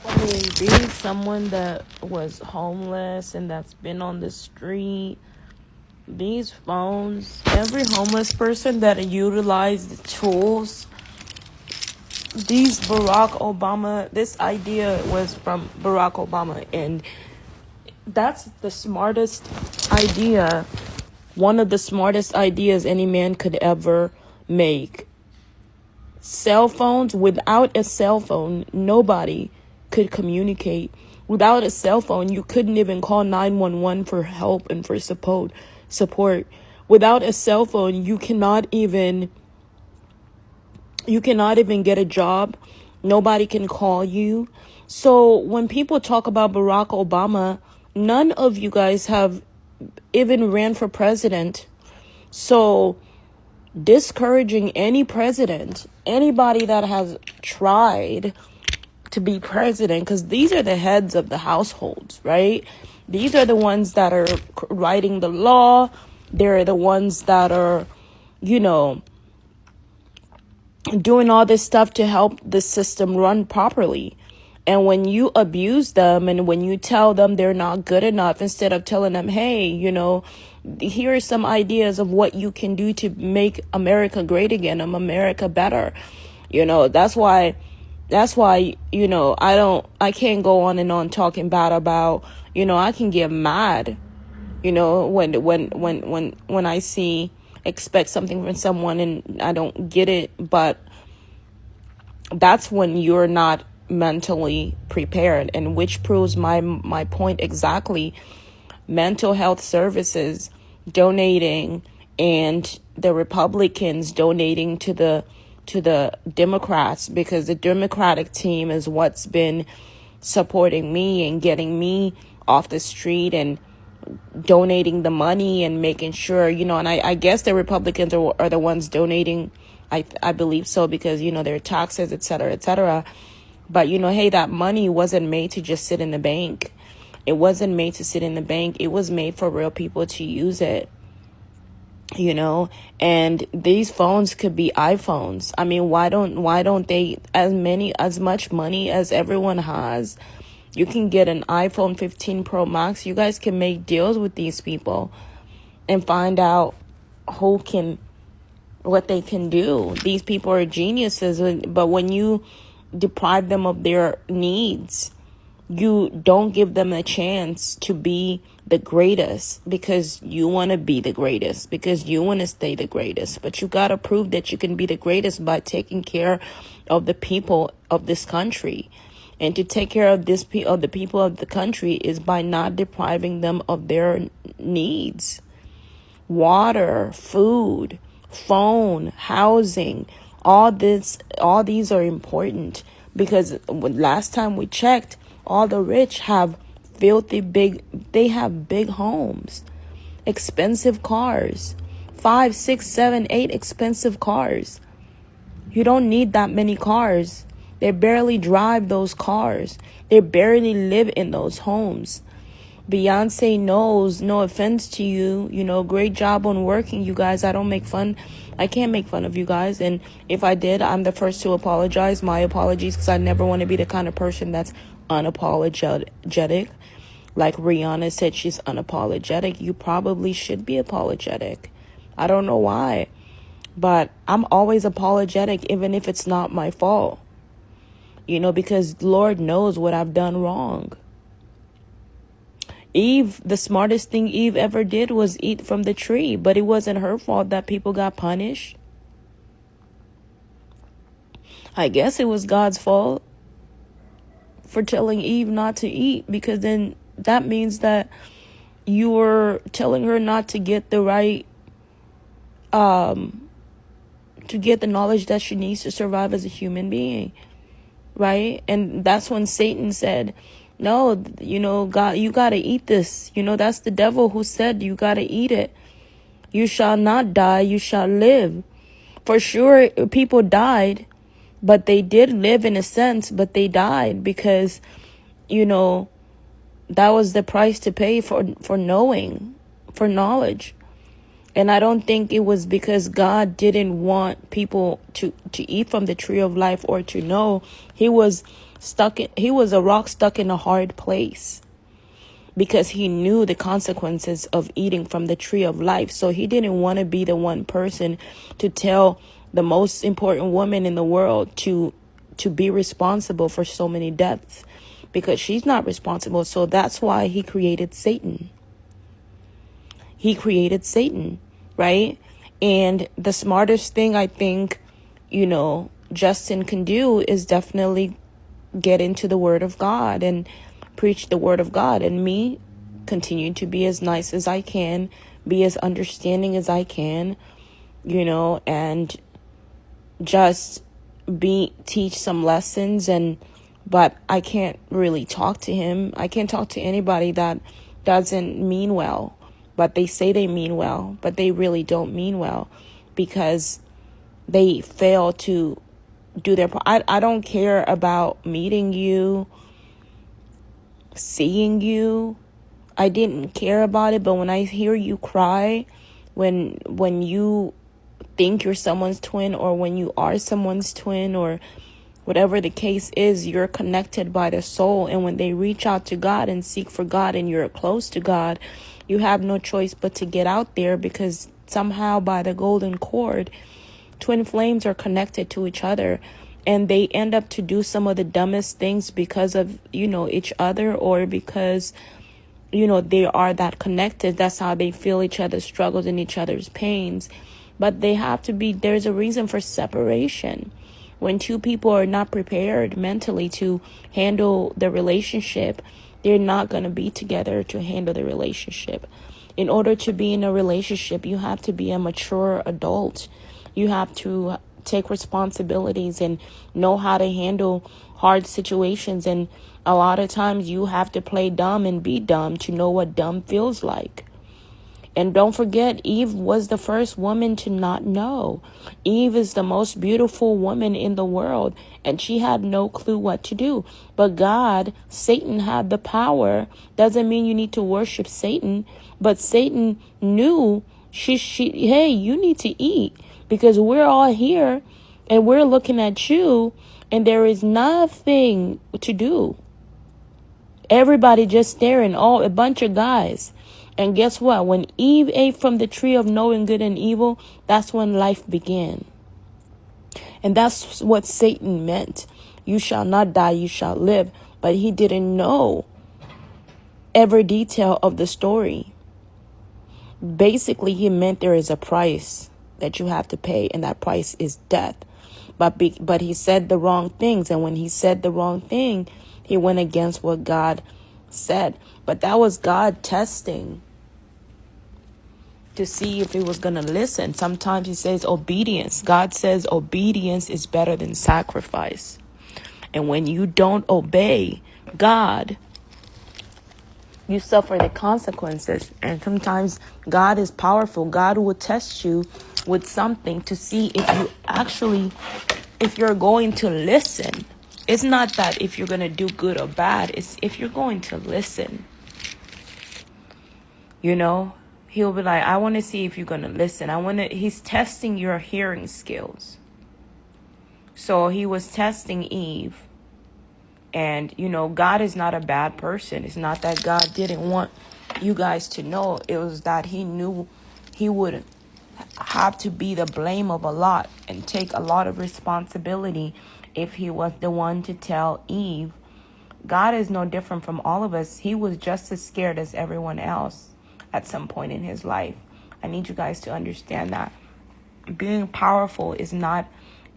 I mean, being someone that was homeless and that's been on the street, these phones, every homeless person that utilized the tools, this idea was from Barack Obama, and that's the smartest idea, one of the smartest ideas any man could ever make. Cell phones, without a cell phone, nobody could communicate. Without a cell phone, you couldn't even call 911 for help and for support. Without a cell phone, you cannot even get a job. Nobody can call you. So when people talk about Barack Obama, none of you guys have even ran for president. So discouraging any president, anybody that has tried to be president, because these are the heads of the households, right? These are the ones that are writing the law. They're the ones that are, you know, doing all this stuff to help the system run properly. And when you abuse them and when you tell them they're not good enough, instead of telling them, hey, here are some ideas of what you can do to make America great again, America better. That's why, I can't go on and on talking bad about, I can get mad, when I expect something from someone and I don't get it. But that's when you're not mentally prepared, and which proves my point exactly. Mental health services donating, and the Republicans donating to the Democrats, because the Democratic team is what's been supporting me and getting me off the street and donating the money and making sure, and I guess the Republicans are the ones donating. I believe so, because, their taxes, et cetera, et cetera. But, hey, that money wasn't made to just sit in the bank. It wasn't made to sit in the bank. It was made for real people to use it, and these phones could be iPhones. I mean, why don't they, as much money as everyone has, you can get an iPhone 15 Pro Max. You guys can make deals with these people and find out what they can do. These people are geniuses, but when you deprive them of their needs, you don't give them a chance to be the greatest, because you want to be the greatest, because you want to stay the greatest. But you got to prove that you can be the greatest by taking care of the people of this country. And to take care of the people of the country is by not depriving them of their needs. Water, food, phone, housing, all these are important, because last time we checked, all the rich have they have big homes, expensive cars, 5, 6, 7, 8 expensive cars. You don't need that many cars. They barely drive those cars. They barely live in those homes. Beyonce knows, no offense to you, great job on working, you guys. I can't make fun of you guys. And if I did, I'm the first to apologize. My apologies, because I never want to be the kind of person that's unapologetic. Like Rihanna said, she's unapologetic. You probably should be apologetic. I don't know why, but I'm always apologetic, even if it's not my fault. Because Lord knows what I've done wrong. Eve, the smartest thing Eve ever did was eat from the tree, but it wasn't her fault that people got punished. I guess it was God's fault for telling Eve not to eat, because then that means that you were telling her not to get the right, to get the knowledge that she needs to survive as a human being, right? And that's when Satan said, no, God, you got to eat this. That's the devil who said you got to eat it. You shall not die, you shall live. For sure, people died, but they did live in a sense, but they died because, that was the price to pay for knowledge. And I don't think it was because God didn't want people to eat from the tree of life or to know. He was a rock stuck in a hard place because he knew the consequences of eating from the tree of life. So he didn't want to be the one person to tell the most important woman in the world to be responsible for so many deaths, because she's not responsible. So that's why he created Satan. He created Satan, right? And the smartest thing I think, Justin can do is definitely get into the Word of God and preach the Word of God. And me, continue to be as nice as I can, be as understanding as I can, and just teach some lessons. But I can't really talk to him. I can't talk to anybody that doesn't mean well. But they say they mean well, but they really don't mean well, because they fail to do their part. I don't care about meeting you, seeing you. I didn't care about it, but when I hear you cry, when you think you're someone's twin, or when you are someone's twin, or whatever the case is, you're connected by the soul. And when they reach out to God and seek for God and you're close to God, you have no choice but to get out there, because somehow by the golden cord, twin flames are connected to each other, and they end up to do some of the dumbest things because of, each other, or because, they are that connected. That's how they feel each other's struggles and each other's pains. But there's a reason for separation. When two people are not prepared mentally to handle the relationship, they're not going to be together to handle the relationship. In order to be in a relationship, you have to be a mature adult. You have to take responsibilities and know how to handle hard situations. And a lot of times you have to play dumb and be dumb to know what dumb feels like. And don't forget, Eve was the first woman to not know. Eve is the most beautiful woman in the world, and she had no clue what to do. But Satan had the power. Doesn't mean you need to worship Satan, but Satan knew hey, you need to eat, because we're all here and we're looking at you and there is nothing to do. Everybody just staring, a bunch of guys. And guess what? When Eve ate from the tree of knowing good and evil, that's when life began. And that's what Satan meant. You shall not die, you shall live. But he didn't know every detail of the story. Basically, he meant there is a price that you have to pay, and that price is death. But he said the wrong things. And when he said the wrong thing, he went against what God said. But that was God testing to see if he was going to listen. Sometimes he says obedience. God says obedience is better than sacrifice. And when you don't obey God, you suffer the consequences. And sometimes God is powerful. God will test you with something to see if you're going to listen. It's not that if you're going to do good or bad. It's if you're going to listen. He'll be like, I want to see if you're going to listen. He's testing your hearing skills. So he was testing Eve. And, God is not a bad person. It's not that God didn't want you guys to know. It was that he knew he would have to be the blame of a lot and take a lot of responsibility if he was the one to tell Eve. God is no different from all of us. He was just as scared as everyone else at some point in his life. I need you guys to understand that. Being powerful is not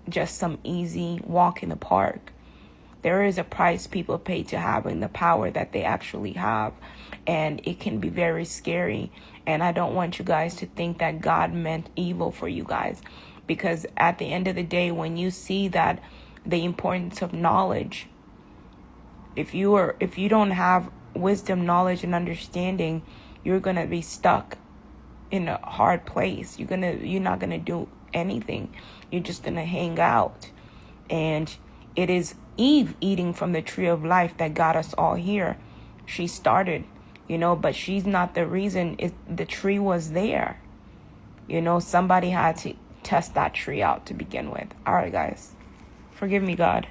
just some easy walk in the park. There is a price people pay to having the power that they actually have. And it can be very scary. And I don't want you guys to think that God meant evil for you guys. Because at the end of the day, when you see that the importance of knowledge, if you don't have wisdom, knowledge, and understanding, you're going to be stuck in a hard place. You're not going to do anything. You're just going to hang out. And it is Eve eating from the tree of life that got us all here. She started, but she's not the reason the tree was there. You know, somebody had to test that tree out to begin with. All right, guys. Forgive me, God.